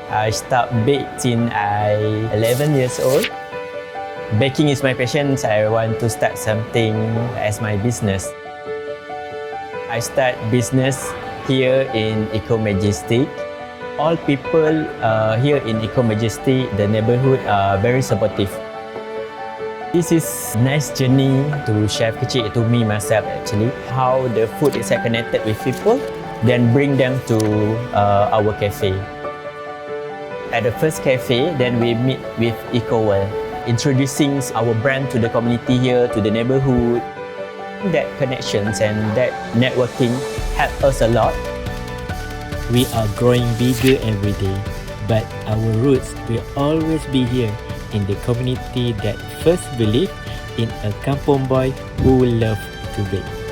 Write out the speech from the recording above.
I start bake since I 11 years old. Baking is my passion, so I want to start something as my business. I start business here in 𝐤𝐴𝐺𝐻. All people here in 𝐤𝐴𝐺𝐻, the neighborhood are very supportive. This is nice journey to Chef Kecik, to me myself actually. How the food is connected with people, then bring them to our cafe. At the first cafe, then we meet with EcoWorld, introducing our brand to the community here, to the neighborhood. That connections and that networking helped us a lot. We are growing bigger every day, but our roots will always be here in the community that first believed in a kampung boy who loved to bake.